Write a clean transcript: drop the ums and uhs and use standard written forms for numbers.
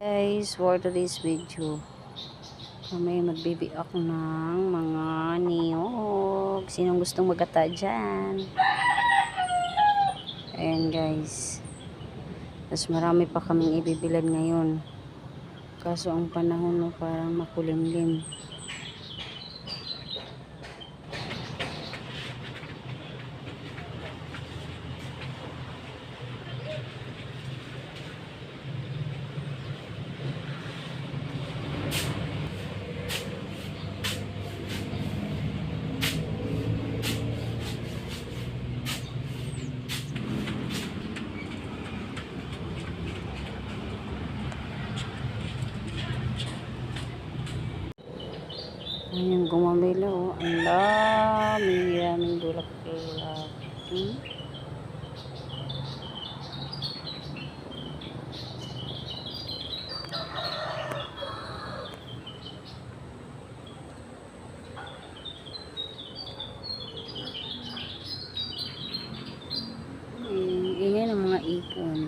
Guys, for today's video kami magbibiak ng mga niyog. Sinong gustong magata dyan? Ayan guys, tapos marami pa kaming ibibilad ngayon, kaso ang panahon no, parang makulimlim. Ayan, gumamila oh. Ang daming bulaklak. Ingay ng mga ipon.